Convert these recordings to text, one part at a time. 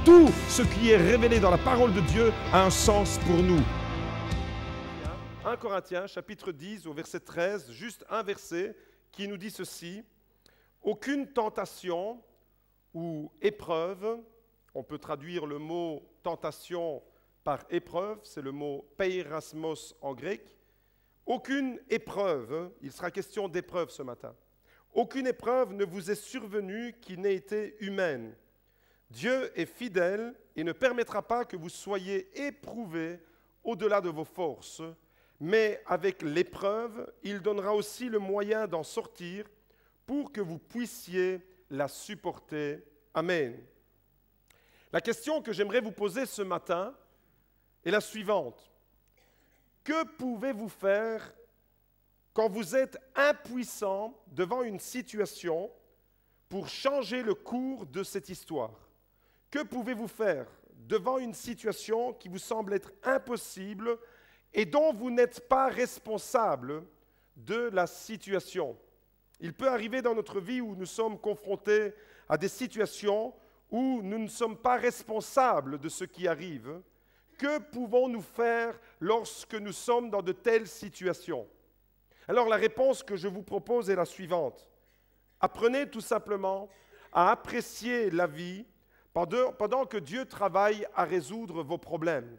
tout ce qui est révélé dans la parole de Dieu a un sens pour nous. 1 Corinthiens, chapitre 10, au verset 13, juste un verset qui nous dit ceci. Aucune tentation ou épreuve, on peut traduire le mot tentation par épreuve, c'est le mot peirasmos en grec. Aucune épreuve, il sera question d'épreuve ce matin, aucune épreuve ne vous est survenue qui n'ait été humaine. Dieu est fidèle et ne permettra pas que vous soyez éprouvés au-delà de vos forces, mais avec l'épreuve, il donnera aussi le moyen d'en sortir pour que vous puissiez la supporter. Amen. La question que j'aimerais vous poser ce matin est la suivante. Que pouvez-vous faire quand vous êtes impuissant devant une situation pour changer le cours de cette histoire? Que pouvez-vous faire devant une situation qui vous semble être impossible et dont vous n'êtes pas responsable de la situation? Il peut arriver dans notre vie où nous sommes confrontés à des situations où nous ne sommes pas responsables de ce qui arrive. Que pouvons-nous faire lorsque nous sommes dans de telles situations? Alors la réponse que je vous propose est la suivante. Apprenez tout simplement à apprécier la vie pendant que Dieu travaille à résoudre vos problèmes.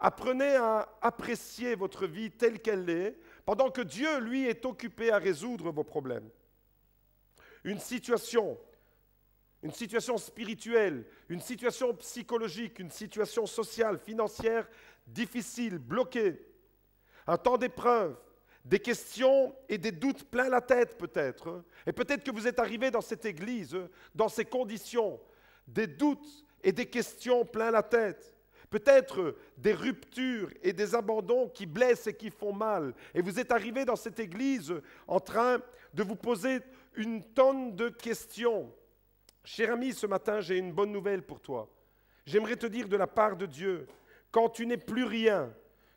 Apprenez à apprécier votre vie telle qu'elle est, pendant que Dieu, lui, est occupé à résoudre vos problèmes. Une situation spirituelle, une situation psychologique, une situation sociale, financière difficile, bloquée, un temps d'épreuve, des questions et des doutes plein la tête peut-être. Et peut-être que vous êtes arrivé dans cette église, dans ces conditions, des doutes et des questions plein la tête. Peut-être des ruptures et des abandons qui blessent et qui font mal. Et vous êtes arrivé dans cette église en train de vous poser une tonne de questions. Cher ami, ce matin, j'ai une bonne nouvelle pour toi. J'aimerais te dire de la part de Dieu, quand tu n'es plus rien,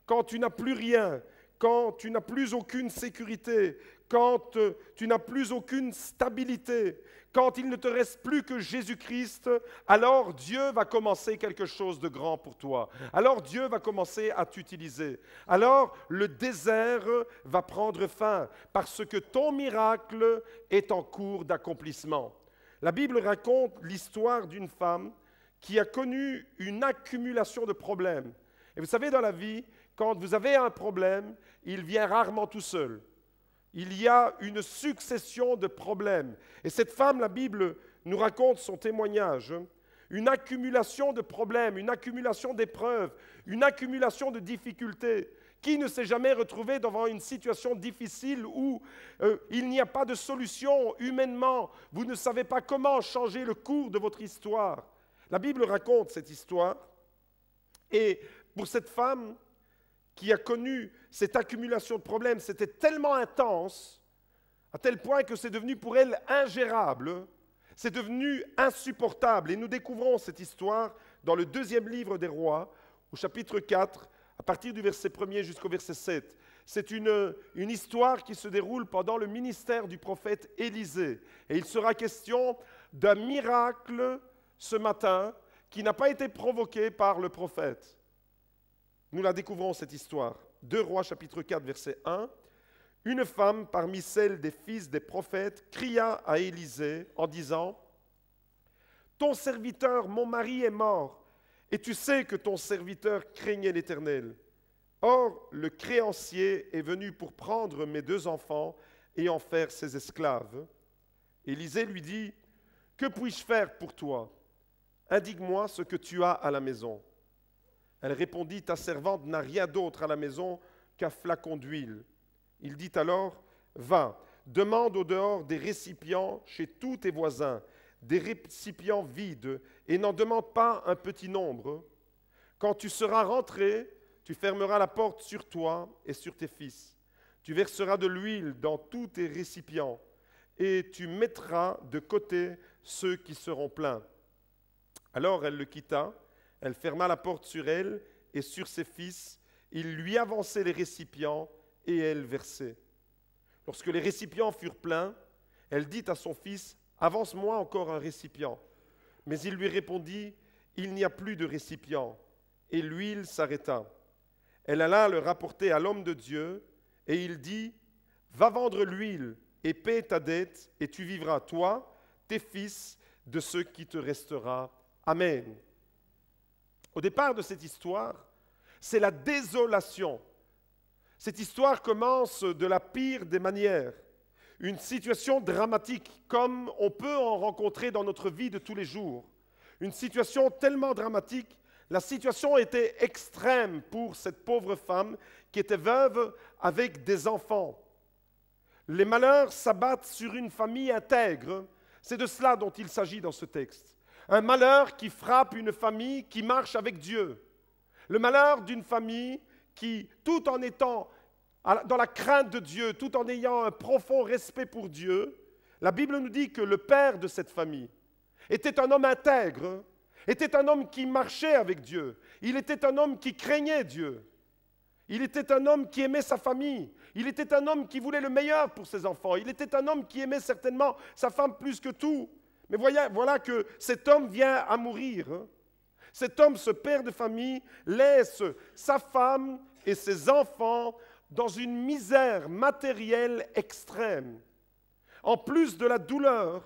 quand tu n'as plus rien, quand tu n'as plus aucune sécurité, quand tu n'as plus aucune stabilité, quand il ne te reste plus que Jésus-Christ, alors Dieu va commencer quelque chose de grand pour toi. Alors Dieu va commencer à t'utiliser. Alors le désert va prendre fin parce que ton miracle est en cours d'accomplissement. La Bible raconte l'histoire d'une femme qui a connu une accumulation de problèmes. Et vous savez, dans la vie, quand vous avez un problème, il vient rarement tout seul. Il y a une succession de problèmes. Et cette femme, la Bible nous raconte son témoignage. Une accumulation de problèmes, une accumulation d'épreuves, une accumulation de difficultés. Qui ne s'est jamais retrouvé devant une situation difficile où il n'y a pas de solution humainement? Vous ne savez pas comment changer le cours de votre histoire. La Bible raconte cette histoire. Et pour cette femme qui a connu cette accumulation de problèmes, c'était tellement intense, à tel point que c'est devenu pour elle ingérable, c'est devenu insupportable. Et nous découvrons cette histoire dans le 2e livre des Rois, au chapitre 4, à partir du verset 1er jusqu'au verset 7. C'est une histoire qui se déroule pendant le ministère du prophète Élisée. Et il sera question d'un miracle ce matin qui n'a pas été provoqué par le prophète. Nous la découvrons, cette histoire. 2 Rois, chapitre 4, verset 1. Une femme parmi celles des fils des prophètes cria à Élisée en disant « Ton serviteur, mon mari, est mort, et tu sais que ton serviteur craignait l'Éternel. Or, le créancier est venu pour prendre mes 2 enfants et en faire ses esclaves. » Élisée lui dit « Que puis-je faire pour toi? Indique-moi ce que tu as à la maison. » Elle répondit, « Ta servante n'a rien d'autre à la maison qu'un flacon d'huile. » Il dit alors, « Va, demande au dehors des récipients chez tous tes voisins, des récipients vides, et n'en demande pas un petit nombre. Quand tu seras rentré, tu fermeras la porte sur toi et sur tes fils. Tu verseras de l'huile dans tous tes récipients, et tu mettras de côté ceux qui seront pleins. » Alors elle le quitta. Elle ferma la porte sur elle et sur ses fils. Il lui avançait les récipients et elle versait. Lorsque les récipients furent pleins, elle dit à son fils « Avance-moi encore un récipient. » Mais il lui répondit il n'y a plus de récipient. Et l'huile s'arrêta. Elle alla le rapporter à l'homme de Dieu, et il dit, va vendre l'huile et paie ta dette, et tu vivras, toi, tes fils, de ce qui te restera. Amen. Au départ de cette histoire, c'est la désolation. Cette histoire commence de la pire des manières. Une situation dramatique, comme on peut en rencontrer dans notre vie de tous les jours. Une situation tellement dramatique, la situation était extrême pour cette pauvre femme qui était veuve avec des enfants. Les malheurs s'abattent sur une famille intègre. C'est de cela dont il s'agit dans ce texte. Un malheur qui frappe une famille qui marche avec Dieu. Le malheur d'une famille qui, tout en étant dans la crainte de Dieu, tout en ayant un profond respect pour Dieu, la Bible nous dit que le père de cette famille était un homme intègre, était un homme qui marchait avec Dieu. Il était un homme qui craignait Dieu. Il était un homme qui aimait sa famille. Il était un homme qui voulait le meilleur pour ses enfants. Il était un homme qui aimait certainement sa femme plus que tout. Mais voilà que cet homme vient à mourir. Cet homme, ce père de famille, laisse sa femme et ses enfants dans une misère matérielle extrême. En plus de la douleur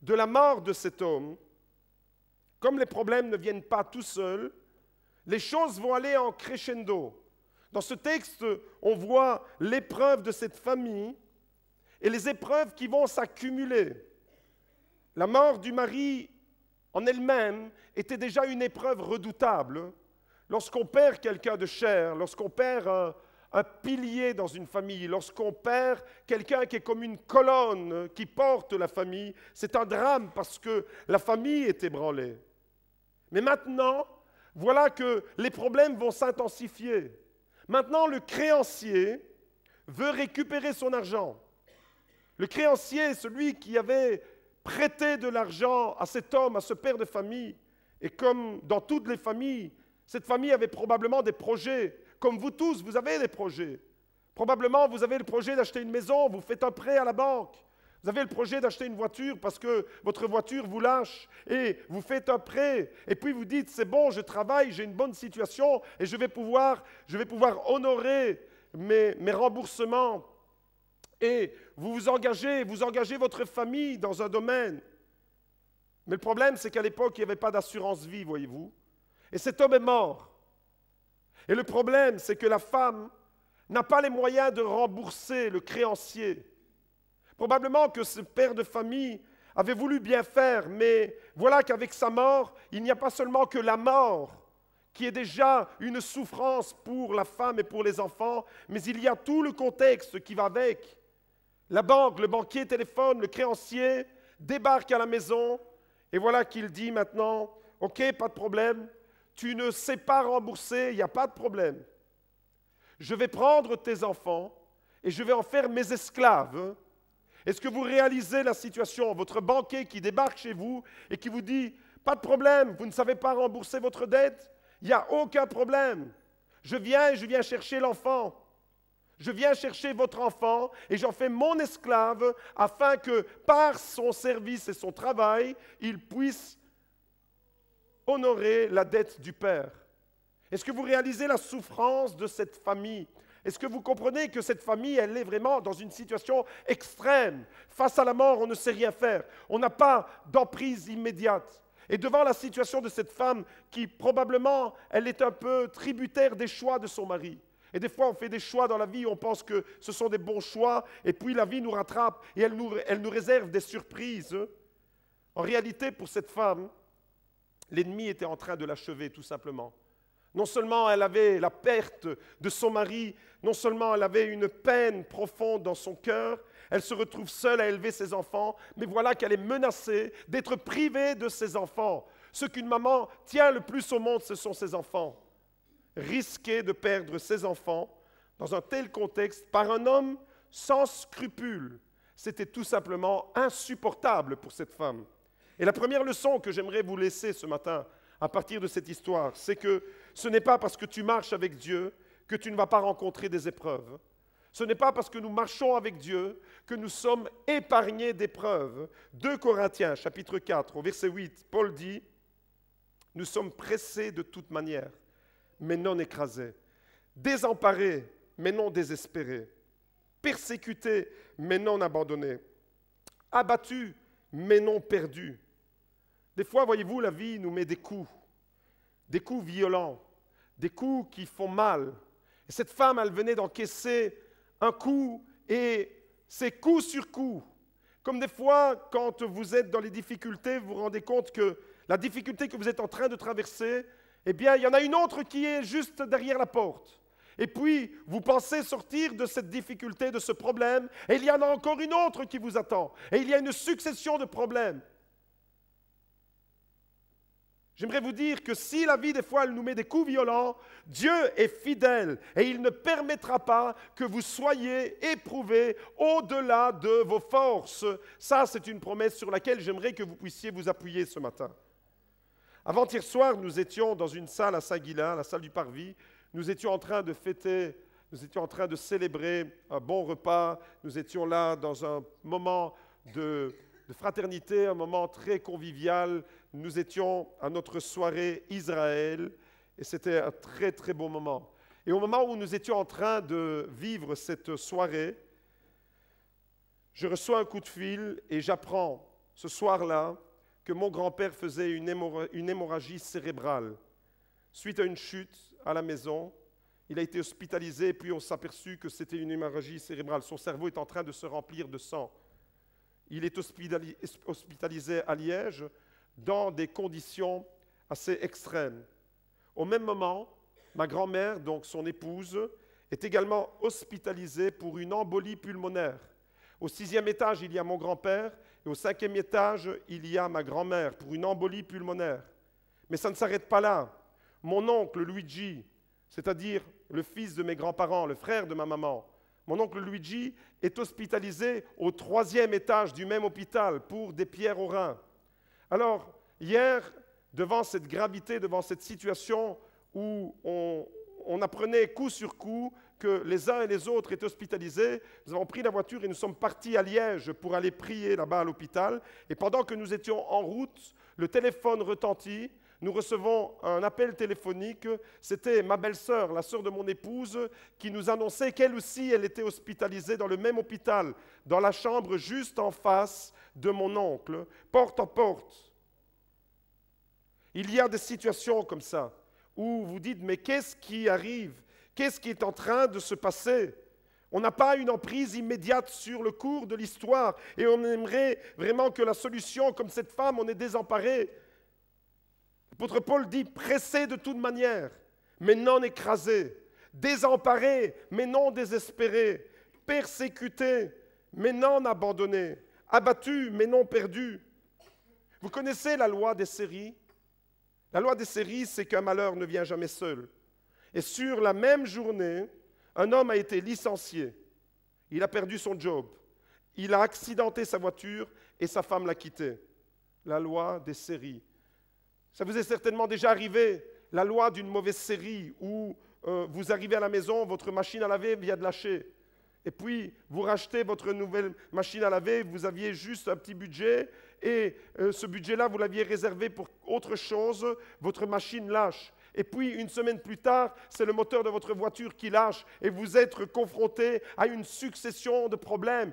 de la mort de cet homme, comme les problèmes ne viennent pas tout seuls, les choses vont aller en crescendo. Dans ce texte, on voit l'épreuve de cette famille et les épreuves qui vont s'accumuler. La mort du mari en elle-même était déjà une épreuve redoutable. Lorsqu'on perd quelqu'un de cher, lorsqu'on perd un pilier dans une famille, lorsqu'on perd quelqu'un qui est comme une colonne qui porte la famille, c'est un drame parce que la famille est ébranlée. Mais maintenant, voilà que les problèmes vont s'intensifier. Maintenant, le créancier veut récupérer son argent. Le créancier, celui qui avait prêté de l'argent à cet homme, à ce père de famille, et comme dans toutes les familles, cette famille avait probablement des projets. Comme vous tous, vous avez des projets. Probablement, vous avez le projet d'acheter une maison, vous faites un prêt à la banque. Vous avez le projet d'acheter une voiture parce que votre voiture vous lâche et vous faites un prêt. Et puis vous dites, c'est bon, je travaille, j'ai une bonne situation et je vais pouvoir honorer mes remboursements. Et vous engagez votre famille dans un domaine. Mais le problème, c'est qu'à l'époque, il n'y avait pas d'assurance vie, voyez-vous. Et cet homme est mort. Et le problème, c'est que la femme n'a pas les moyens de rembourser le créancier. Probablement que ce père de famille avait voulu bien faire, mais voilà qu'avec sa mort, il n'y a pas seulement que la mort, qui est déjà une souffrance pour la femme et pour les enfants, mais il y a tout le contexte qui va avec. La banque, le banquier téléphone, le créancier débarque à la maison, et voilà qu'il dit maintenant, « Ok, pas de problème, tu ne sais pas rembourser, il n'y a pas de problème. Je vais prendre tes enfants et je vais en faire mes esclaves. » Est-ce que vous réalisez la situation? Votre banquier qui débarque chez vous et qui vous dit « Pas de problème, vous ne savez pas rembourser votre dette? Il n'y a aucun problème. Je viens chercher l'enfant. Je viens chercher votre enfant et j'en fais mon esclave afin que par son service et son travail, il puisse honorer la dette du Père. » Est-ce que vous réalisez la souffrance de cette famille? Est-ce que vous comprenez que cette famille, elle est vraiment dans une situation extrême? Face à la mort, on ne sait rien faire. On n'a pas d'emprise immédiate. Et devant la situation de cette femme qui, probablement, elle est un peu tributaire des choix de son mari. Et des fois, on fait des choix dans la vie, on pense que ce sont des bons choix, et puis la vie nous rattrape et elle nous réserve des surprises. En réalité, pour cette femme, l'ennemi était en train de l'achever, tout simplement. Non seulement elle avait la perte de son mari, non seulement elle avait une peine profonde dans son cœur, elle se retrouve seule à élever ses enfants, mais voilà qu'elle est menacée d'être privée de ses enfants. Ce qu'une maman tient le plus au monde, ce sont ses enfants. Risquer de perdre ses enfants dans un tel contexte par un homme sans scrupules, c'était tout simplement insupportable pour cette femme. Et la première leçon que j'aimerais vous laisser ce matin, à partir de cette histoire, c'est que ce n'est pas parce que tu marches avec Dieu que tu ne vas pas rencontrer des épreuves. Ce n'est pas parce que nous marchons avec Dieu que nous sommes épargnés d'épreuves. 2 Corinthiens, chapitre 4, au verset 8, Paul dit « Nous sommes pressés de toute manière, mais non écrasés. Désemparés, mais non désespérés. Persécutés, mais non abandonnés. Abattus, mais non perdus. Des fois, voyez-vous, la vie nous met des coups violents, des coups qui font mal. Et cette femme, elle venait d'encaisser un coup et c'est coup sur coup. Comme des fois, quand vous êtes dans les difficultés, vous vous rendez compte que la difficulté que vous êtes en train de traverser, eh bien, il y en a une autre qui est juste derrière la porte. Et puis, vous pensez sortir de cette difficulté, de ce problème, et il y en a encore une autre qui vous attend. Et il y a une succession de problèmes. J'aimerais vous dire que si la vie, des fois, elle nous met des coups violents, Dieu est fidèle et il ne permettra pas que vous soyez éprouvés au-delà de vos forces. Ça, c'est une promesse sur laquelle j'aimerais que vous puissiez vous appuyer ce matin. Avant-hier soir, nous étions dans une salle à Saint-Guilain, la salle du Parvis. Nous étions en train de fêter, nous étions en train de célébrer un bon repas. Nous étions là dans un moment de fraternité, un moment très convivial. Nous étions à notre soirée Israël et c'était un très très beau moment. Et au moment où nous étions en train de vivre cette soirée, je reçois un coup de fil et j'apprends ce soir-là que mon grand-père faisait une hémorragie cérébrale. Suite à une chute à la maison, il a été hospitalisé puis on s'est aperçu que c'était une hémorragie cérébrale. Son cerveau est en train de se remplir de sang. Il est hospitalisé à Liège dans des conditions assez extrêmes. Au même moment, ma grand-mère, donc son épouse, est également hospitalisée pour une embolie pulmonaire. Au 6e étage, il y a mon grand-père et au 5e étage, il y a ma grand-mère pour une embolie pulmonaire. Mais ça ne s'arrête pas là. Mon oncle Luigi, c'est-à-dire le fils de mes grands-parents, le frère de ma maman, mon oncle Luigi est hospitalisé au 3e étage du même hôpital pour des pierres aux reins. Alors, hier, devant cette gravité, devant cette situation où on apprenait coup sur coup que les uns et les autres étaient hospitalisés, nous avons pris la voiture et nous sommes partis à Liège pour aller prier là-bas à l'hôpital. Et pendant que nous étions en route, le téléphone retentit. Nous recevons un appel téléphonique. C'était ma belle-sœur, la sœur de mon épouse, qui nous annonçait qu'elle aussi, elle était hospitalisée dans le même hôpital, dans la chambre juste en face de mon oncle, porte en porte. Il y a des situations comme ça, où vous dites, mais qu'est-ce qui arrive? Qu'est-ce qui est en train de se passer? On n'a pas une emprise immédiate sur le cours de l'histoire, et on aimerait vraiment que la solution, comme cette femme, on est désemparé. L'apôtre Paul dit « pressé de toute manière, mais non écrasé, désemparé, mais non désespéré, persécuté, mais non abandonné, abattu, mais non perdu. » Vous connaissez la loi des séries? La loi des séries, c'est qu'un malheur ne vient jamais seul. Et sur la même journée, un homme a été licencié. Il a perdu son job. Il a accidenté sa voiture et sa femme l'a quitté. La loi des séries. Ça vous est certainement déjà arrivé, la loi d'une mauvaise série où vous arrivez à la maison, votre machine à laver vient de lâcher. Et puis, vous rachetez votre nouvelle machine à laver, vous aviez juste un petit budget, et ce budget-là, vous l'aviez réservé pour autre chose, votre machine lâche. Et puis, une semaine plus tard, c'est le moteur de votre voiture qui lâche et vous êtes confronté à une succession de problèmes.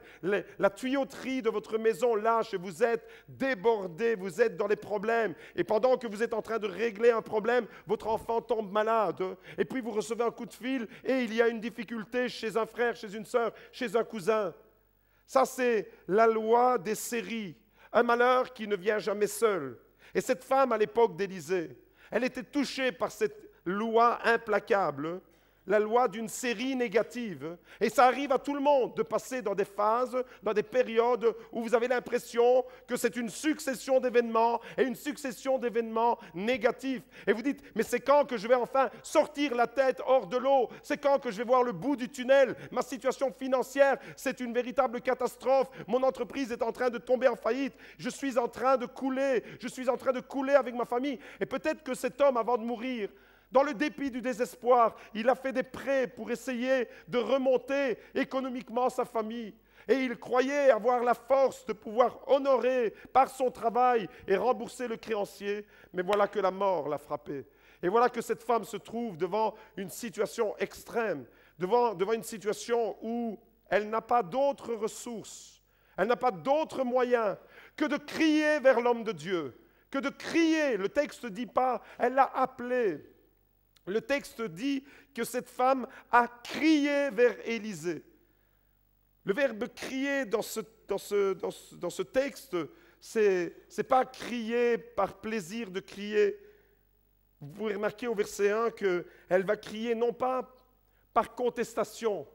La tuyauterie de votre maison lâche et vous êtes débordé, vous êtes dans les problèmes. Et pendant que vous êtes en train de régler un problème, votre enfant tombe malade. Et puis, vous recevez un coup de fil et il y a une difficulté chez un frère, chez une sœur, chez un cousin. Ça, c'est la loi des séries. Un malheur qui ne vient jamais seul. Et cette femme, à l'époque d'Élisée, elle était touchée par cette loi implacable, la loi d'une série négative. Et ça arrive à tout le monde de passer dans des phases, dans des périodes où vous avez l'impression que c'est une succession d'événements et une succession d'événements négatifs. Et vous dites, mais c'est quand que je vais enfin sortir la tête hors de l'eau? C'est quand que je vais voir le bout du tunnel? Ma situation financière, c'est une véritable catastrophe. Mon entreprise est en train de tomber en faillite. Je suis en train de couler. Je suis en train de couler avec ma famille. Et peut-être que cet homme, avant de mourir, dans le dépit du désespoir, il a fait des prêts pour essayer de remonter économiquement sa famille. Et il croyait avoir la force de pouvoir honorer par son travail et rembourser le créancier. Mais voilà que la mort l'a frappé. Et voilà que cette femme se trouve devant une situation extrême, devant une situation où elle n'a pas d'autres ressources, elle n'a pas d'autres moyens que de crier vers l'homme de Dieu, que de crier. Le texte ne dit pas, elle l'a appelé. Le texte dit que cette femme a crié vers Élisée. Le verbe crier dans ce texte, c'est pas crier par plaisir de crier. Vous pouvez remarquer au verset 1 qu'elle va crier non pas par contestation.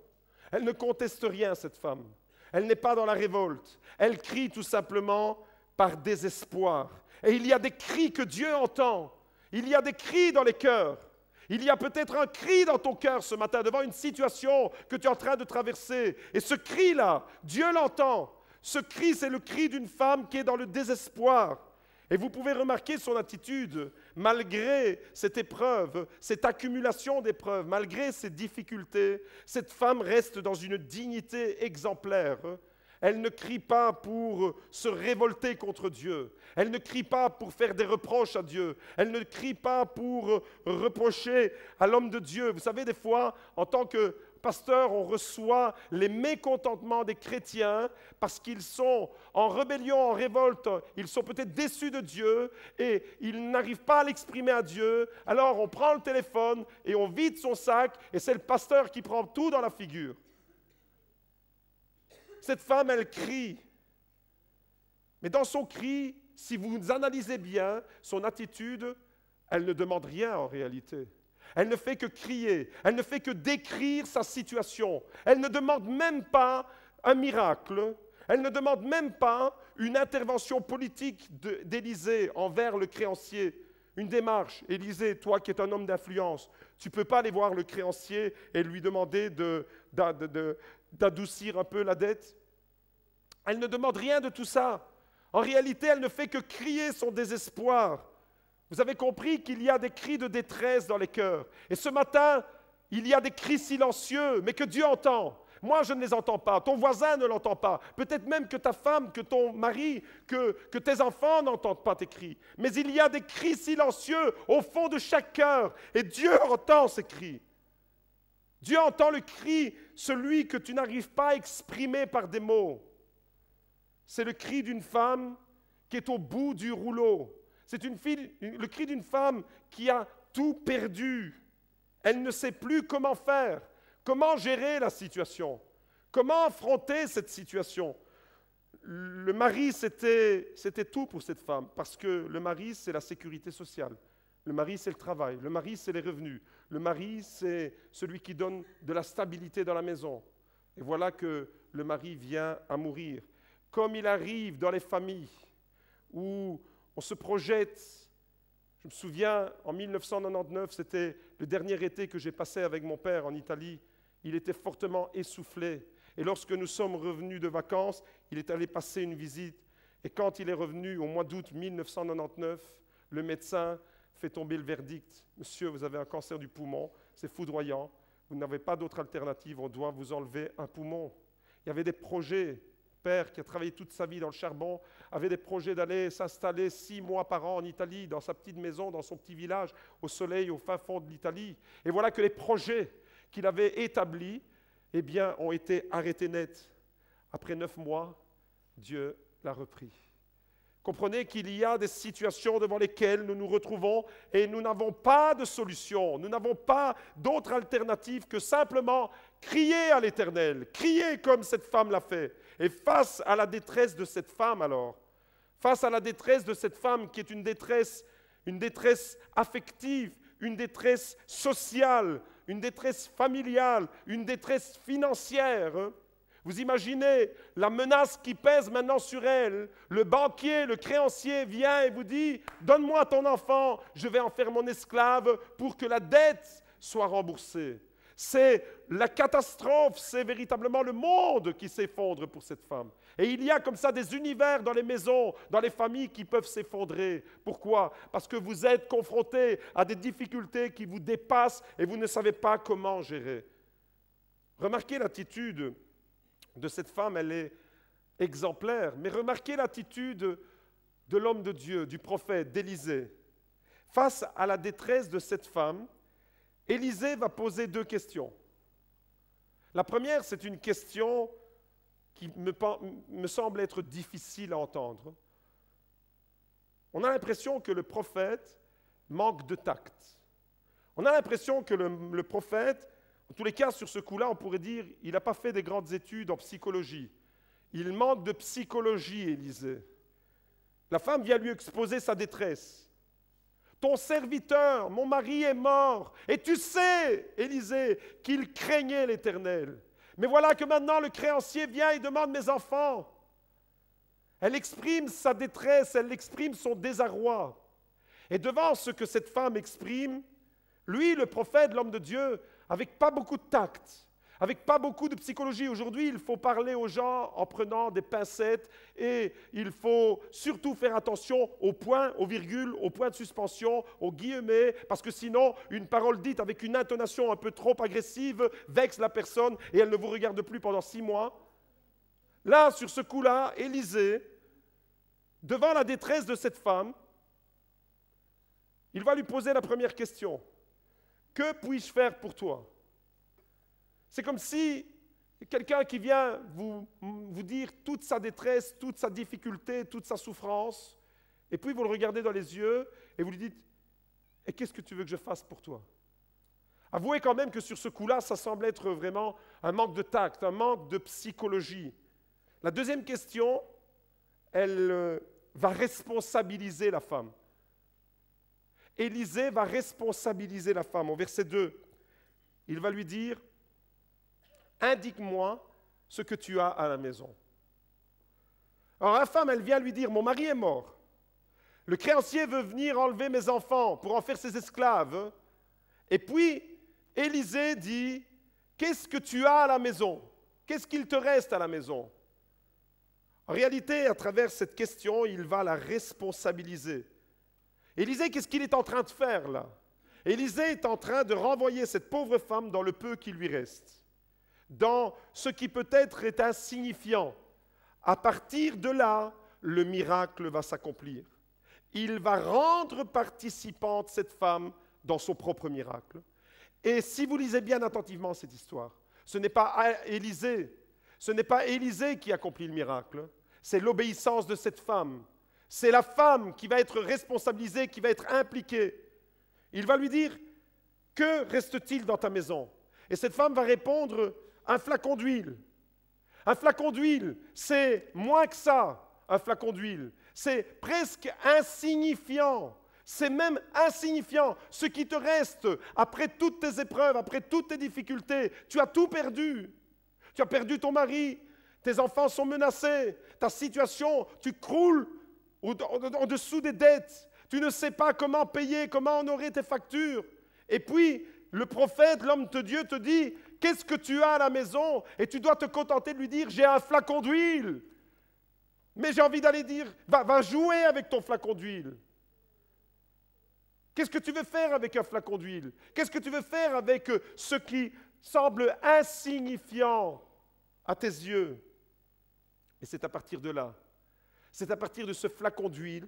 Elle ne conteste rien, cette femme. Elle n'est pas dans la révolte. Elle crie tout simplement par désespoir. Et il y a des cris que Dieu entend. Il y a des cris dans les cœurs. Il y a peut-être un cri dans ton cœur ce matin devant une situation que tu es en train de traverser. Et ce cri-là, Dieu l'entend. Ce cri, c'est le cri d'une femme qui est dans le désespoir. Et vous pouvez remarquer son attitude, malgré cette épreuve, cette accumulation d'épreuves, malgré ces difficultés, cette femme reste dans une dignité exemplaire. Elle ne crie pas pour se révolter contre Dieu. Elle ne crie pas pour faire des reproches à Dieu. Elle ne crie pas pour reprocher à l'homme de Dieu. Vous savez, des fois, en tant que pasteur, on reçoit les mécontentements des chrétiens parce qu'ils sont en rébellion, en révolte. Ils sont peut-être déçus de Dieu et ils n'arrivent pas à l'exprimer à Dieu. Alors, on prend le téléphone et on vide son sac et c'est le pasteur qui prend tout dans la figure. Cette femme, elle crie. Mais dans son cri, si vous analysez bien son attitude, elle ne demande rien en réalité. Elle ne fait que crier. Elle ne fait que décrire sa situation. Elle ne demande même pas un miracle. Elle ne demande même pas une intervention politique d'Élisée envers le créancier. Une démarche. Élisée, toi qui es un homme d'influence, tu ne peux pas aller voir le créancier et lui demander d'adoucir un peu la dette. Elle ne demande rien de tout ça. En réalité, elle ne fait que crier son désespoir. Vous avez compris qu'il y a des cris de détresse dans les cœurs. Et ce matin, il y a des cris silencieux, mais que Dieu entend. Moi, je ne les entends pas. Ton voisin ne l'entend pas. Peut-être même que ta femme, que ton mari, que tes enfants n'entendent pas tes cris. Mais il y a des cris silencieux au fond de chaque cœur. Et Dieu entend ces cris. Dieu entend le cri, celui que tu n'arrives pas à exprimer par des mots. C'est le cri d'une femme qui est au bout du rouleau. C'est le cri d'une femme qui a tout perdu. Elle ne sait plus comment faire, comment gérer la situation, comment affronter cette situation. Le mari, c'était tout pour cette femme, parce que le mari, c'est la sécurité sociale. Le mari, c'est le travail. Le mari, c'est les revenus. Le mari, c'est celui qui donne de la stabilité dans la maison. Et voilà que le mari vient à mourir. Comme il arrive dans les familles où on se projette. Je me souviens, en 1999, c'était le dernier été que j'ai passé avec mon père en Italie. Il était fortement essoufflé. Et lorsque nous sommes revenus de vacances, il est allé passer une visite. Et quand il est revenu au mois d'août 1999, le médecin fait tomber le verdict. « Monsieur, vous avez un cancer du poumon, c'est foudroyant. Vous n'avez pas d'autre alternative, on doit vous enlever un poumon. » Il y avait des projets. Père qui a travaillé toute sa vie dans le charbon, avait des projets d'aller s'installer 6 mois par an en Italie, dans sa petite maison, dans son petit village, au soleil, au fin fond de l'Italie. Et voilà que les projets qu'il avait établis, eh bien, ont été arrêtés net. Après 9 mois, Dieu l'a repris. Comprenez qu'il y a des situations devant lesquelles nous nous retrouvons et nous n'avons pas de solution, nous n'avons pas d'autre alternative que simplement crier à l'Éternel, crier comme cette femme l'a fait. Et face à la détresse de cette femme alors, face à la détresse de cette femme qui est une détresse affective, une détresse sociale, une détresse familiale, une détresse financière, vous imaginez la menace qui pèse maintenant sur elle. Le banquier, le créancier vient et vous dit « Donne-moi ton enfant, je vais en faire mon esclave pour que la dette soit remboursée. » C'est la catastrophe, c'est véritablement le monde qui s'effondre pour cette femme. Et il y a comme ça des univers dans les maisons, dans les familles qui peuvent s'effondrer. Pourquoi? Parce que vous êtes confrontés à des difficultés qui vous dépassent et vous ne savez pas comment gérer. Remarquez l'attitude de cette femme, elle est exemplaire. Mais remarquez l'attitude de l'homme de Dieu, du prophète, d'Élisée. Face à la détresse de cette femme, Élisée va poser 2 questions. La première, c'est une question qui me semble être difficile à entendre. On a l'impression que le prophète manque de tact. On a l'impression que le prophète, en tous les cas, sur ce coup-là, on pourrait dire, il n'a pas fait des grandes études en psychologie. Il manque de psychologie, Élisée. La femme vient lui exposer sa détresse. Ton serviteur, mon mari est mort. Et tu sais, Élisée, qu'il craignait l'Éternel. Mais voilà que maintenant le créancier vient et demande mes enfants. Elle exprime sa détresse, elle exprime son désarroi. Et devant ce que cette femme exprime, lui, le prophète, l'homme de Dieu, avec pas beaucoup de tact, avec pas beaucoup de psychologie. Aujourd'hui, il faut parler aux gens en prenant des pincettes et il faut surtout faire attention aux points, aux virgules, aux points de suspension, aux guillemets, parce que sinon, une parole dite avec une intonation un peu trop agressive vexe la personne et elle ne vous regarde plus pendant 6 mois. Là, sur ce coup-là, Élisée, devant la détresse de cette femme, il va lui poser la première question. Que puis-je faire pour toi? C'est comme si quelqu'un qui vient vous dire toute sa détresse, toute sa difficulté, toute sa souffrance, et puis vous le regardez dans les yeux et vous lui dites « Et qu'est-ce que tu veux que je fasse pour toi ?» Avouez quand même que sur ce coup-là, ça semble être vraiment un manque de tact, un manque de psychologie. La deuxième question, elle va responsabiliser la femme. Élisée va responsabiliser la femme. Au verset 2, il va lui dire « Indique-moi ce que tu as à la maison. » Alors la femme, elle vient lui dire « Mon mari est mort. Le créancier veut venir enlever mes enfants pour en faire ses esclaves. » Et puis, Élisée dit « Qu'est-ce que tu as à la maison? Qu'est-ce qu'il te reste à la maison ?» En réalité, à travers cette question, il va la responsabiliser. Élisée, qu'est-ce qu'il est en train de faire là? Élisée est en train de renvoyer cette pauvre femme dans le peu qui lui reste, dans ce qui peut-être est insignifiant. À partir de là, le miracle va s'accomplir. Il va rendre participante cette femme dans son propre miracle. Et si vous lisez bien attentivement cette histoire, ce n'est pas Élisée qui accomplit le miracle, c'est l'obéissance de cette femme. C'est la femme qui va être responsabilisée, qui va être impliquée. Il va lui dire, que reste-t-il dans ta maison? Et cette femme va répondre, un flacon d'huile. Un flacon d'huile, c'est moins que ça, un flacon d'huile. C'est presque insignifiant. C'est même insignifiant. Ce qui te reste après toutes tes épreuves, après toutes tes difficultés, tu as tout perdu. Tu as perdu ton mari, tes enfants sont menacés, ta situation, tu croules en dessous des dettes. Tu ne sais pas comment payer, comment honorer tes factures. Et puis, le prophète, l'homme de Dieu te dit, qu'est-ce que tu as à la maison? Et tu dois te contenter de lui dire, j'ai un flacon d'huile. Mais j'ai envie d'aller dire, va jouer avec ton flacon d'huile. Qu'est-ce que tu veux faire avec un flacon d'huile? Qu'est-ce que tu veux faire avec ce qui semble insignifiant à tes yeux? Et c'est à partir de là, c'est à partir de ce flacon d'huile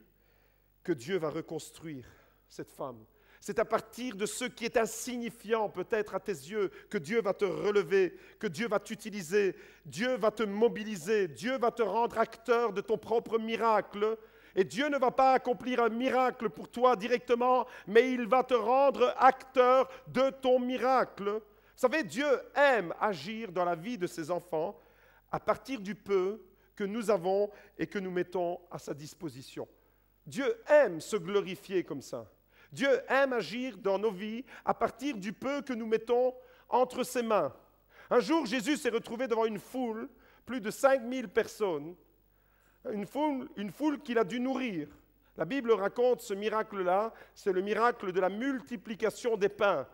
que Dieu va reconstruire cette femme. C'est à partir de ce qui est insignifiant peut-être à tes yeux que Dieu va te relever, que Dieu va t'utiliser, Dieu va te mobiliser, Dieu va te rendre acteur de ton propre miracle. Et Dieu ne va pas accomplir un miracle pour toi directement, mais il va te rendre acteur de ton miracle. Vous savez, Dieu aime agir dans la vie de ses enfants à partir du peu que nous avons et que nous mettons à sa disposition. Dieu aime se glorifier comme ça. Dieu aime agir dans nos vies à partir du peu que nous mettons entre ses mains. Un jour, Jésus s'est retrouvé devant une foule, plus de 5000 personnes, une foule qu'il a dû nourrir. La Bible raconte ce miracle-là, c'est le miracle de la multiplication des pains.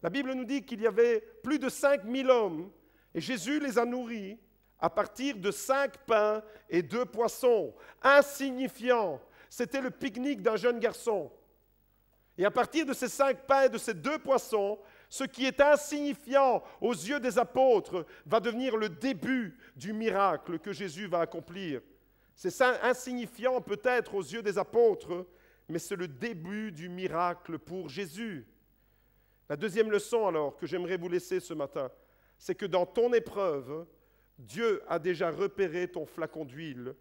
La Bible nous dit qu'il y avait plus de 5000 hommes et Jésus les a nourris à partir de 5 pains et 2 poissons, insignifiants. C'était le pique-nique d'un jeune garçon. Et à partir de ces 5 pains et de ces 2 poissons, Ce qui est insignifiant aux yeux des apôtres va devenir le début du miracle que Jésus va accomplir. C'est ça, insignifiant peut-être aux yeux des apôtres, mais c'est le début du miracle pour Jésus. La deuxième leçon alors que j'aimerais vous laisser ce matin, c'est que dans ton épreuve, Dieu a déjà repéré ton flacon d'huile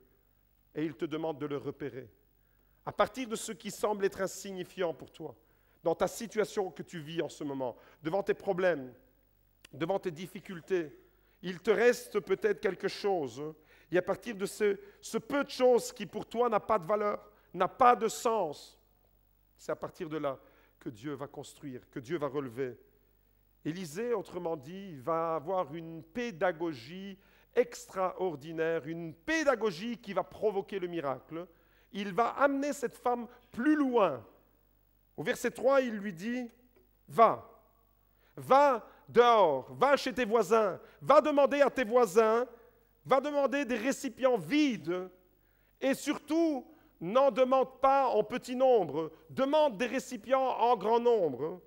et il te demande de le repérer. À partir de ce qui semble être insignifiant pour toi, dans ta situation que tu vis en ce moment, devant tes problèmes, devant tes difficultés, il te reste peut-être quelque chose. Et à partir de ce peu de choses qui pour toi n'a pas de valeur, n'a pas de sens, c'est à partir de là que Dieu va construire, que Dieu va relever. Élisée, autrement dit, va avoir une pédagogie extraordinaire, une pédagogie qui va provoquer le miracle. Il va amener cette femme plus loin. Au verset 3, il lui dit, va dehors, va chez tes voisins, va demander à tes voisins, va demander des récipients vides et surtout, n'en demande pas en petit nombre, demande des récipients en grand nombre.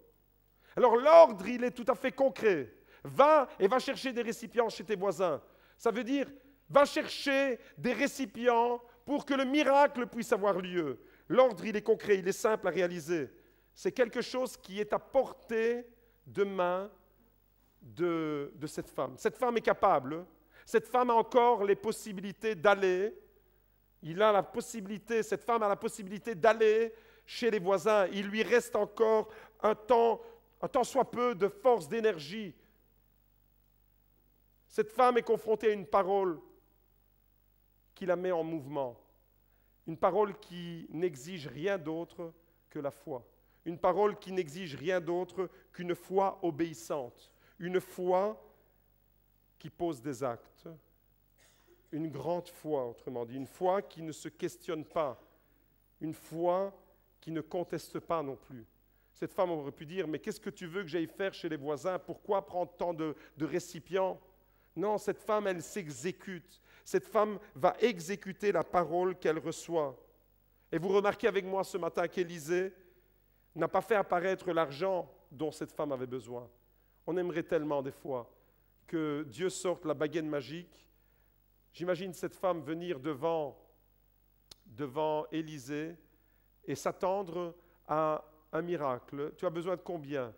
Alors l'ordre, il est tout à fait concret. Va et va chercher des récipients chez tes voisins. Ça veut dire, va chercher des récipients pour que le miracle puisse avoir lieu. L'ordre, il est concret, il est simple à réaliser. C'est quelque chose qui est à portée de main de cette femme. Cette femme est capable. Cette femme a encore les possibilités d'aller. Cette femme a la possibilité d'aller chez les voisins. Il lui reste encore un tant soit peu de force, d'énergie. Cette femme est confrontée à une parole qui la met en mouvement. Une parole qui n'exige rien d'autre que la foi. Une parole qui n'exige rien d'autre qu'une foi obéissante. Une foi qui pose des actes. Une grande foi, autrement dit. Une foi qui ne se questionne pas. Une foi qui ne conteste pas non plus. Cette femme aurait pu dire, mais qu'est-ce que tu veux que j'aille faire chez les voisins? Pourquoi prendre tant de récipients? Non, cette femme, elle s'exécute. Cette femme va exécuter la parole qu'elle reçoit. Et vous remarquez avec moi ce matin qu'Élisée n'a pas fait apparaître l'argent dont cette femme avait besoin. On aimerait tellement des fois que Dieu sorte la baguette magique. J'imagine cette femme venir devant Élisée et s'attendre à un miracle. Tu as besoin de combien?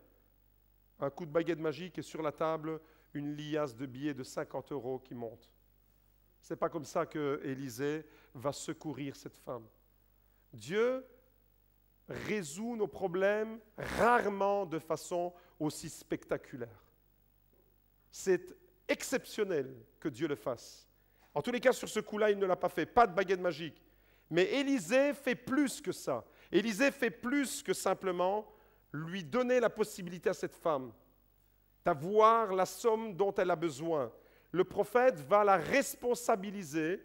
Un coup de baguette magique et sur la table, une liasse de billets de 50 € qui monte. Ce n'est pas comme ça que Élisée va secourir cette femme. Dieu résout nos problèmes rarement de façon aussi spectaculaire. C'est exceptionnel que Dieu le fasse. En tous les cas, sur ce coup-là, il ne l'a pas fait. Pas de baguette magique. Mais Élisée fait plus que ça. Élisée fait plus que simplement lui donner la possibilité à cette femme d'avoir la somme dont elle a besoin. Le prophète va la responsabiliser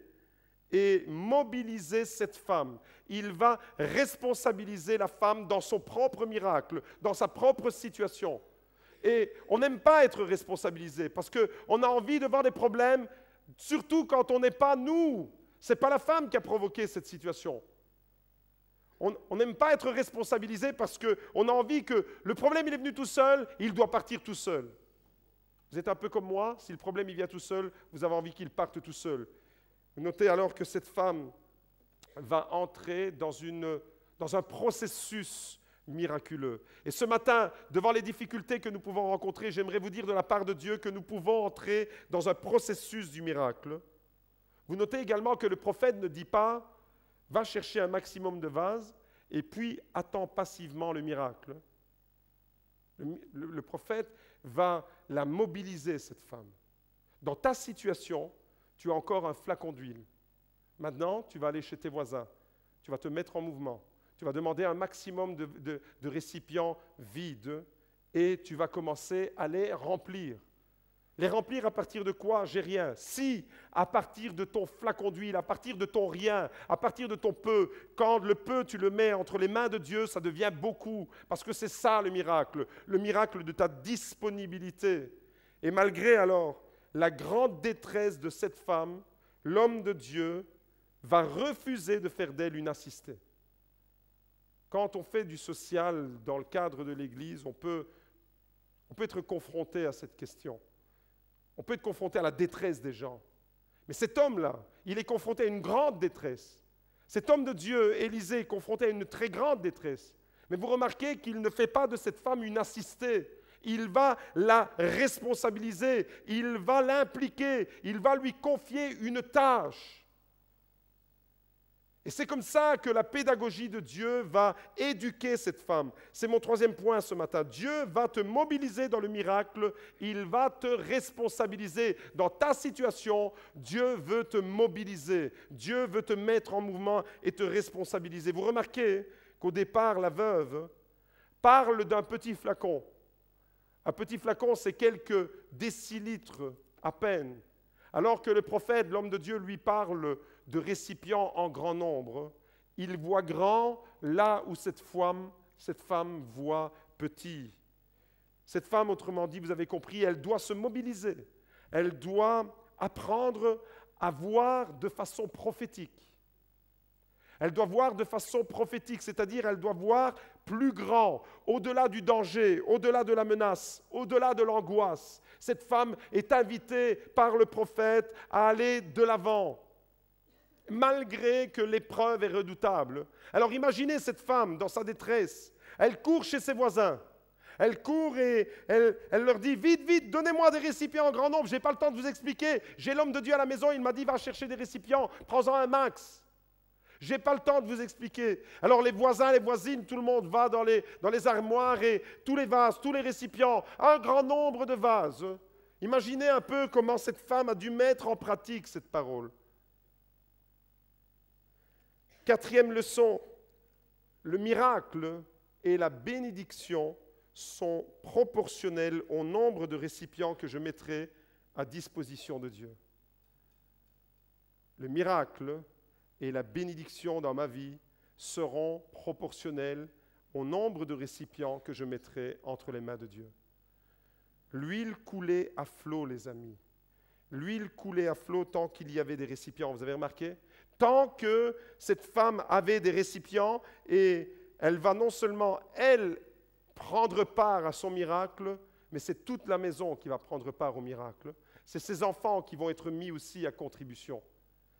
et mobiliser cette femme. Il va responsabiliser la femme dans son propre miracle, dans sa propre situation. Et on n'aime pas être responsabilisé parce qu'on a envie de voir des problèmes, surtout quand on n'est pas nous. Ce n'est pas la femme qui a provoqué cette situation. On n'aime pas être responsabilisé parce qu'on a envie que le problème il est venu tout seul, il doit partir tout seul. Vous êtes un peu comme moi, si le problème il vient tout seul, vous avez envie qu'il parte tout seul. Notez alors que cette femme va entrer dans un processus miraculeux. Et ce matin, devant les difficultés que nous pouvons rencontrer, j'aimerais vous dire de la part de Dieu que nous pouvons entrer dans un processus du miracle. Vous notez également que le prophète ne dit pas « va chercher un maximum de vases et puis attends passivement le miracle ». Le prophète va la mobiliser, cette femme. Dans ta situation, tu as encore un flacon d'huile. Maintenant, tu vas aller chez tes voisins. Tu vas te mettre en mouvement. Tu vas demander un maximum de récipients vides et tu vas commencer à les remplir. Les remplir à partir de quoi? J'ai rien. Si, à partir de ton flacon d'huile, à partir de ton rien, à partir de ton peu, quand le peu, tu le mets entre les mains de Dieu, ça devient beaucoup. Parce que c'est ça le miracle de ta disponibilité. Et malgré alors la grande détresse de cette femme, l'homme de Dieu va refuser de faire d'elle une assistée. Quand on fait du social dans le cadre de l'Église, on peut On peut être confronté à cette question. On peut être confronté à la détresse des gens. Mais cet homme-là, il est confronté à une grande détresse. Cet homme de Dieu, Élisée, est confronté à une très grande détresse. Mais vous remarquez qu'il ne fait pas de cette femme une assistée. Il va la responsabiliser, il va l'impliquer, il va lui confier une tâche. Et c'est comme ça que la pédagogie de Dieu va éduquer cette femme. C'est mon troisième point ce matin. Dieu va te mobiliser dans le miracle, il va te responsabiliser. Dans ta situation, Dieu veut te mobiliser, Dieu veut te mettre en mouvement et te responsabiliser. Vous remarquez qu'au départ, la veuve parle d'un petit flacon. Un petit flacon, c'est quelques décilitres à peine. Alors que le prophète, l'homme de Dieu, lui parle de récipients en grand nombre. Il voit grand là où cette femme voit petit. Cette femme, autrement dit, vous avez compris, elle doit se mobiliser. Elle doit apprendre à voir de façon prophétique. Elle doit voir de façon prophétique, c'est-à-dire elle doit voir plus grand, au-delà du danger, au-delà de la menace, au-delà de l'angoisse. Cette femme est invitée par le prophète à aller de l'avant, malgré que l'épreuve est redoutable. Alors imaginez cette femme dans sa détresse. Elle court chez ses voisins. Elle court et elle leur dit « Vite, vite, donnez-moi des récipients en grand nombre. Je n'ai pas le temps de vous expliquer. J'ai l'homme de Dieu à la maison, il m'a dit « Va chercher des récipients, prends-en un max. » Je n'ai pas le temps de vous expliquer. Alors les voisins, les voisines, tout le monde va dans les armoires et tous les vases, tous les récipients, un grand nombre de vases. Imaginez un peu comment cette femme a dû mettre en pratique cette parole. Quatrième leçon, le miracle et la bénédiction sont proportionnels au nombre de récipients que je mettrai à disposition de Dieu. Le miracle et la bénédiction dans ma vie seront proportionnels au nombre de récipients que je mettrai entre les mains de Dieu. L'huile coulait à flot, les amis. L'huile coulait à flot tant qu'il y avait des récipients. Vous avez remarqué? Tant que cette femme avait des récipients et elle va non seulement, elle, prendre part à son miracle, mais c'est toute la maison qui va prendre part au miracle. C'est ses enfants qui vont être mis aussi à contribution.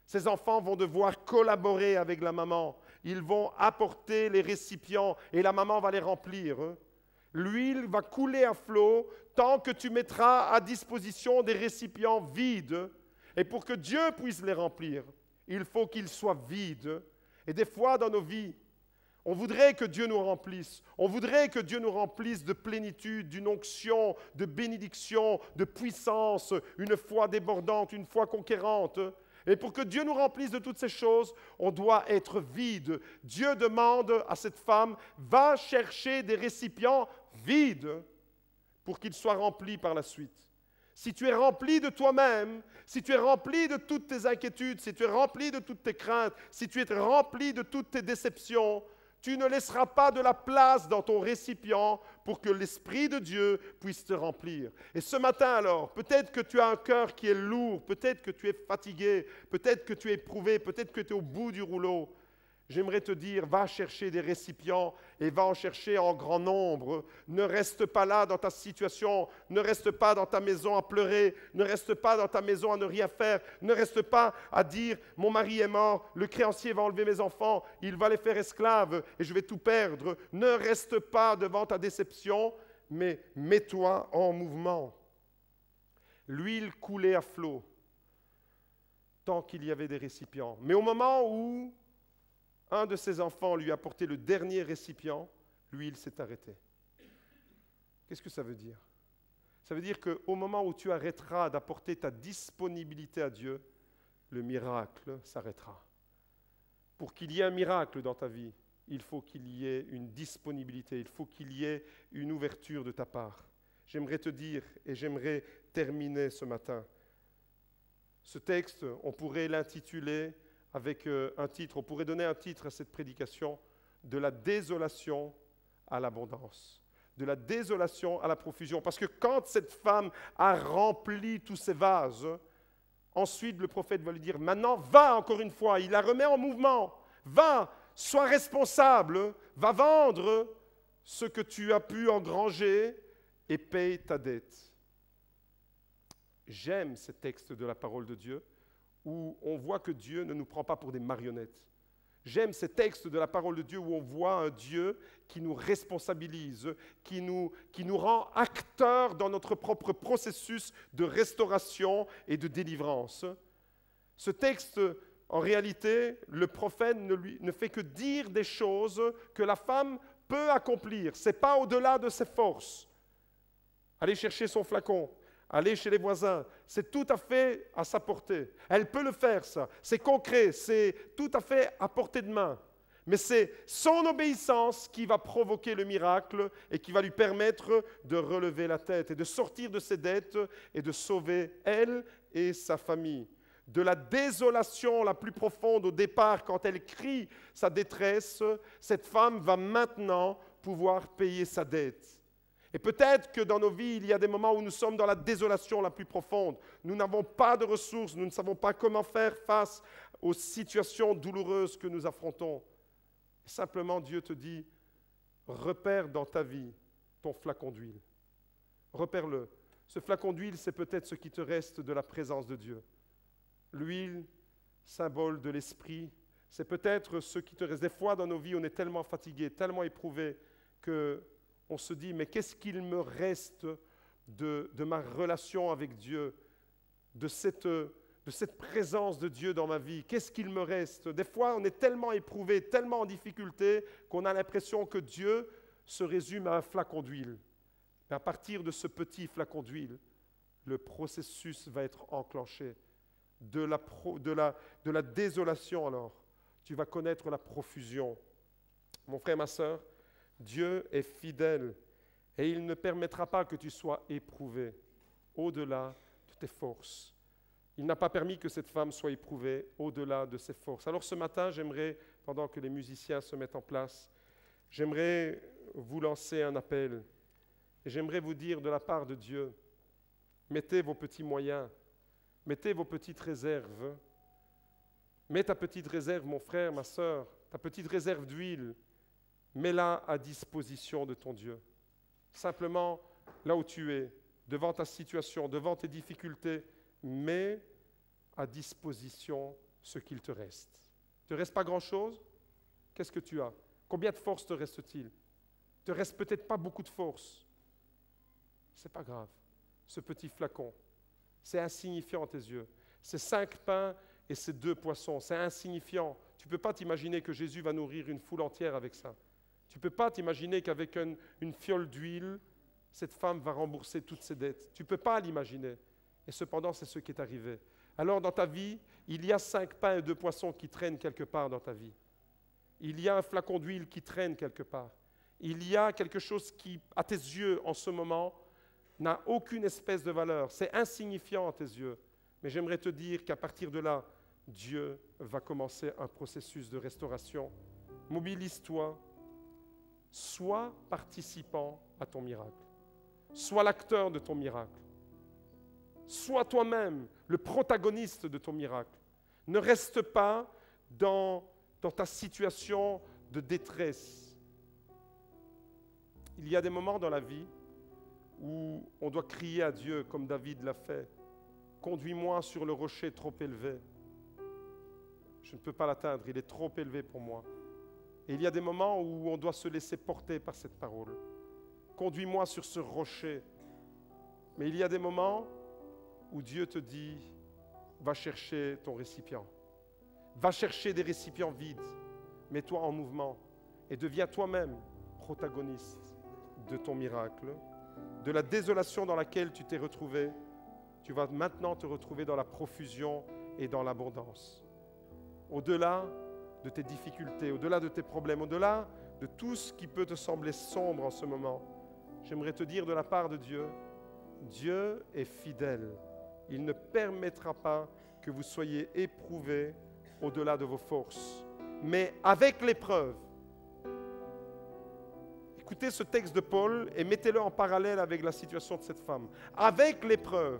Ces enfants vont devoir collaborer avec la maman. Ils vont apporter les récipients et la maman va les remplir. L'huile va couler à flot tant que tu mettras à disposition des récipients vides. Et pour que Dieu puisse les remplir, il faut qu'ils soient vides. Et des fois dans nos vies, on voudrait que Dieu nous remplisse. On voudrait que Dieu nous remplisse de plénitude, d'une onction, de bénédiction, de puissance, une foi débordante, une foi conquérante. Et pour que Dieu nous remplisse de toutes ces choses, on doit être vide. Dieu demande à cette femme, va chercher des récipients vides pour qu'ils soient remplis par la suite. Si tu es rempli de toi-même, si tu es rempli de toutes tes inquiétudes, si tu es rempli de toutes tes craintes, si tu es rempli de toutes tes déceptions, tu ne laisseras pas de la place dans ton récipient pour que l'Esprit de Dieu puisse te remplir. Et ce matin alors, peut-être que tu as un cœur qui est lourd, peut-être que tu es fatigué, peut-être que tu es éprouvé, peut-être que tu es au bout du rouleau. J'aimerais te dire, va chercher des récipients et va en chercher en grand nombre. Ne reste pas là dans ta situation, ne reste pas dans ta maison à pleurer, ne reste pas dans ta maison à ne rien faire, ne reste pas à dire, mon mari est mort, le créancier va enlever mes enfants, il va les faire esclaves et je vais tout perdre. Ne reste pas devant ta déception, mais mets-toi en mouvement. L'huile coulait à flot tant qu'il y avait des récipients. Mais au moment où un de ses enfants lui a apporté le dernier récipient, l'huile s'est arrêtée. Qu'est-ce que ça veut dire? Ça veut dire qu'au moment où tu arrêteras d'apporter ta disponibilité à Dieu, le miracle s'arrêtera. Pour qu'il y ait un miracle dans ta vie, il faut qu'il y ait une disponibilité, il faut qu'il y ait une ouverture de ta part. J'aimerais te dire, et j'aimerais terminer ce matin, ce texte, on pourrait l'intituler avec un titre, on pourrait donner un titre à cette prédication, de la désolation à l'abondance, de la désolation à la profusion. Parce que quand cette femme a rempli tous ses vases, ensuite le prophète va lui dire, maintenant va encore une fois, il la remet en mouvement, va, sois responsable, va vendre ce que tu as pu engranger et paye ta dette. J'aime ces textes de la parole de Dieu où on voit que Dieu ne nous prend pas pour des marionnettes. J'aime ces textes de la parole de Dieu où on voit un Dieu qui nous responsabilise, qui nous rend acteurs dans notre propre processus de restauration et de délivrance. Ce texte, en réalité, le prophète ne fait que dire des choses que la femme peut accomplir. Ce n'est pas au-delà de ses forces. Aller chercher son flacon, aller chez les voisins, c'est tout à fait à sa portée. Elle peut le faire, ça. C'est concret, c'est tout à fait à portée de main. Mais c'est son obéissance qui va provoquer le miracle et qui va lui permettre de relever la tête et de sortir de ses dettes et de sauver elle et sa famille. De la désolation la plus profonde au départ, quand elle crie sa détresse, cette femme va maintenant pouvoir payer sa dette. Et peut-être que dans nos vies, il y a des moments où nous sommes dans la désolation la plus profonde. Nous n'avons pas de ressources, nous ne savons pas comment faire face aux situations douloureuses que nous affrontons. Et simplement, Dieu te dit, repère dans ta vie ton flacon d'huile. Repère-le. Ce flacon d'huile, c'est peut-être ce qui te reste de la présence de Dieu. L'huile, symbole de l'esprit, c'est peut-être ce qui te reste. Des fois, dans nos vies, on est tellement fatigué, tellement éprouvé que on se dit, mais qu'est-ce qu'il me reste de ma relation avec Dieu, de cette présence de Dieu dans ma vie? Qu'est-ce qu'il me reste? Des fois, on est tellement éprouvé, tellement en difficulté, qu'on a l'impression que Dieu se résume à un flacon d'huile. Mais à partir de ce petit flacon d'huile, le processus va être enclenché. De la désolation, alors, tu vas connaître la profusion. Mon frère, ma sœur, Dieu est fidèle et il ne permettra pas que tu sois éprouvé au-delà de tes forces. Il n'a pas permis que cette femme soit éprouvée au-delà de ses forces. Alors ce matin, j'aimerais, pendant que les musiciens se mettent en place, j'aimerais vous lancer un appel et j'aimerais vous dire de la part de Dieu, mettez vos petits moyens, mettez vos petites réserves, mets ta petite réserve, mon frère, ma sœur, ta petite réserve d'huile, mets-la à disposition de ton Dieu. Simplement, là où tu es, devant ta situation, devant tes difficultés, mets à disposition ce qu'il te reste. Il ne te reste pas grand-chose? Qu'est-ce que tu as? Combien de force te reste-t-il? Il ne te reste peut-être pas beaucoup de force. Ce n'est pas grave. Ce petit flacon, c'est insignifiant à tes yeux. C'est 5 pains et ces 2 poissons. C'est insignifiant. Tu ne peux pas t'imaginer que Jésus va nourrir une foule entière avec ça. Tu ne peux pas t'imaginer qu'avec une fiole d'huile, cette femme va rembourser toutes ses dettes. Tu ne peux pas l'imaginer. Et cependant, c'est ce qui est arrivé. Alors, dans ta vie, il y a 5 pains et 2 poissons qui traînent quelque part dans ta vie. Il y a un flacon d'huile qui traîne quelque part. Il y a quelque chose qui, à tes yeux, en ce moment, n'a aucune espèce de valeur. C'est insignifiant à tes yeux. Mais j'aimerais te dire qu'à partir de là, Dieu va commencer un processus de restauration. Mobilise-toi. Sois participant à ton miracle. Sois l'acteur de ton miracle. Sois toi-même le protagoniste de ton miracle. Ne reste pas dans ta situation de détresse. Il y a des moments dans la vie où on doit crier à Dieu comme David l'a fait. Conduis-moi sur le rocher trop élevé. Je ne peux pas l'atteindre, il est trop élevé pour moi. Et il y a des moments où on doit se laisser porter par cette parole. Conduis-moi sur ce rocher. Mais il y a des moments où Dieu te dit, va chercher ton récipient. Va chercher des récipients vides. Mets-toi en mouvement et deviens toi-même protagoniste de ton miracle. De la désolation dans laquelle tu t'es retrouvé, tu vas maintenant te retrouver dans la profusion et dans l'abondance. Au-delà de tes difficultés, au-delà de tes problèmes, au-delà de tout ce qui peut te sembler sombre en ce moment, j'aimerais te dire de la part de Dieu, Dieu est fidèle. Il ne permettra pas que vous soyez éprouvés au-delà de vos forces. Mais avec l'épreuve, écoutez ce texte de Paul et mettez-le en parallèle avec la situation de cette femme. Avec l'épreuve,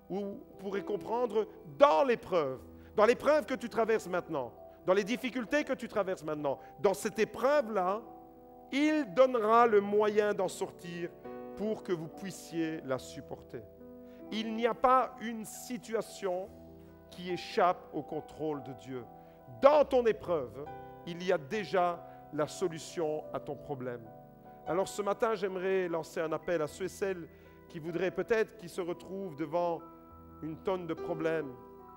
vous pourrez comprendre dans l'épreuve que tu traverses maintenant, dans les difficultés que tu traverses maintenant, dans cette épreuve-là, il donnera le moyen d'en sortir pour que vous puissiez la supporter. Il n'y a pas une situation qui échappe au contrôle de Dieu. Dans ton épreuve, il y a déjà la solution à ton problème. Alors ce matin, j'aimerais lancer un appel à ceux et celles qui voudraient peut-être, qui se retrouvent devant une tonne de problèmes,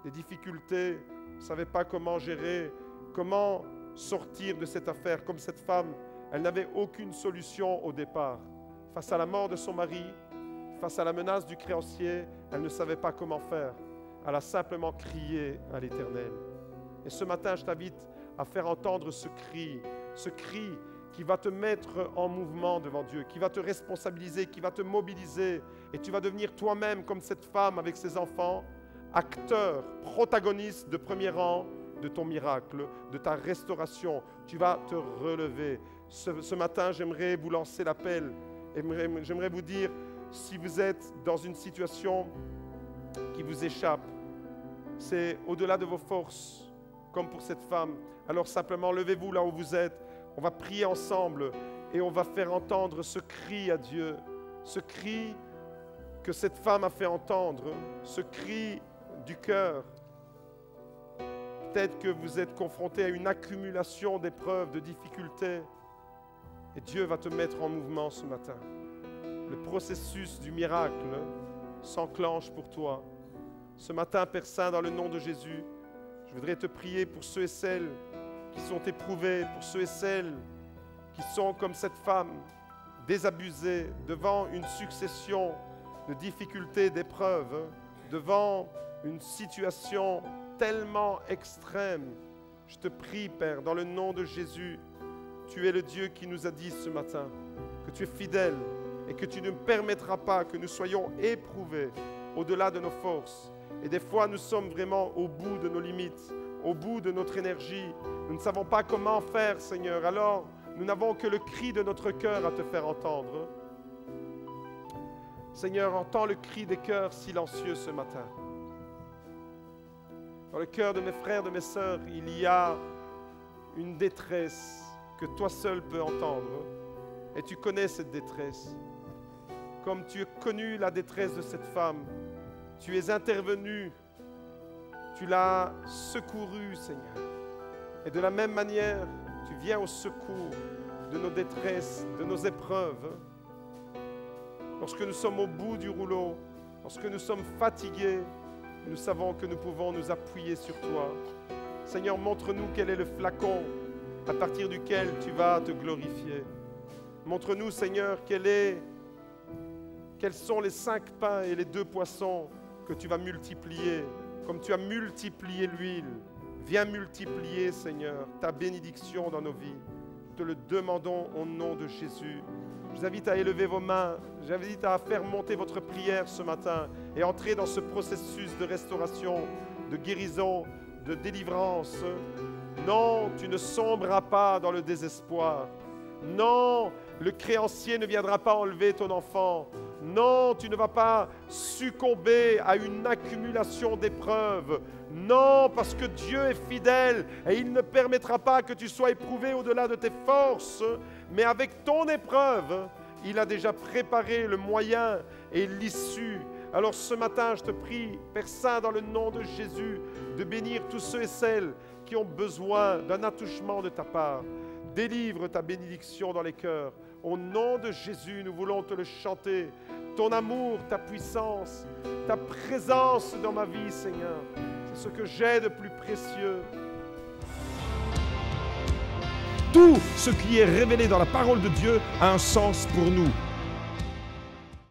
des difficultés, ne savaient pas comment gérer, comment sortir de cette affaire. Comme cette femme, elle n'avait aucune solution au départ. Face à la mort de son mari, face à la menace du créancier, elle ne savait pas comment faire. Elle a simplement crié à l'Éternel. Et ce matin, je t'invite à faire entendre ce cri qui va te mettre en mouvement devant Dieu, qui va te responsabiliser, qui va te mobiliser. Et tu vas devenir toi-même, comme cette femme avec ses enfants, acteur, protagoniste de premier rang de ton miracle, de ta restauration. Tu vas te relever. Ce matin, j'aimerais vous lancer l'appel. J'aimerais vous dire, si vous êtes dans une situation qui vous échappe, c'est au-delà de vos forces, comme pour cette femme. Alors simplement, levez-vous là où vous êtes. On va prier ensemble et on va faire entendre ce cri à Dieu, ce cri que cette femme a fait entendre, ce cri du cœur. Peut-être que vous êtes confronté à une accumulation d'épreuves, de difficultés, et Dieu va te mettre en mouvement ce matin. Le processus du miracle s'enclenche pour toi. Ce matin, Père Saint, dans le nom de Jésus, je voudrais te prier pour ceux et celles qui sont éprouvés, pour ceux et celles qui sont comme cette femme, désabusés devant une succession de difficultés, d'épreuves, devant une situation tellement extrême. Je te prie, Père, dans le nom de Jésus, tu es le Dieu qui nous a dit ce matin que tu es fidèle et que tu ne permettras pas que nous soyons éprouvés au-delà de nos forces. Et des fois, nous sommes vraiment au bout de nos limites, au bout de notre énergie. Nous ne savons pas comment faire, Seigneur. Alors, nous n'avons que le cri de notre cœur à te faire entendre. Seigneur, entends le cri des cœurs silencieux ce matin. Dans le cœur de mes frères, de mes sœurs, il y a une détresse que toi seul peux entendre. Et tu connais cette détresse. Comme tu as connu la détresse de cette femme, tu es intervenu, tu l'as secouru, Seigneur. Et de la même manière, tu viens au secours de nos détresses, de nos épreuves. Lorsque nous sommes au bout du rouleau, lorsque nous sommes fatigués, nous savons que nous pouvons nous appuyer sur toi. Seigneur, montre-nous quel est le flacon à partir duquel tu vas te glorifier. Montre-nous, Seigneur, quels sont les 5 pains et les 2 poissons que tu vas multiplier, comme tu as multiplié l'huile. Viens multiplier, Seigneur, ta bénédiction dans nos vies. Nous te le demandons au nom de Jésus. Je vous invite à élever vos mains. Je vous invite à faire monter votre prière ce matin et entrer dans ce processus de restauration, de guérison, de délivrance. Non, tu ne sombreras pas dans le désespoir. Non, le créancier ne viendra pas enlever ton enfant. Non, tu ne vas pas succomber à une accumulation d'épreuves. Non, parce que Dieu est fidèle et il ne permettra pas que tu sois éprouvé au-delà de tes forces. Mais avec ton épreuve, il a déjà préparé le moyen et l'issue. Alors ce matin, je te prie, Père Saint, dans le nom de Jésus, de bénir tous ceux et celles qui ont besoin d'un attouchement de ta part. Délivre ta bénédiction dans les cœurs. Au nom de Jésus, nous voulons te le chanter. Ton amour, ta puissance, ta présence dans ma vie, Seigneur. C'est ce que j'ai de plus précieux. Tout ce qui est révélé dans la parole de Dieu a un sens pour nous.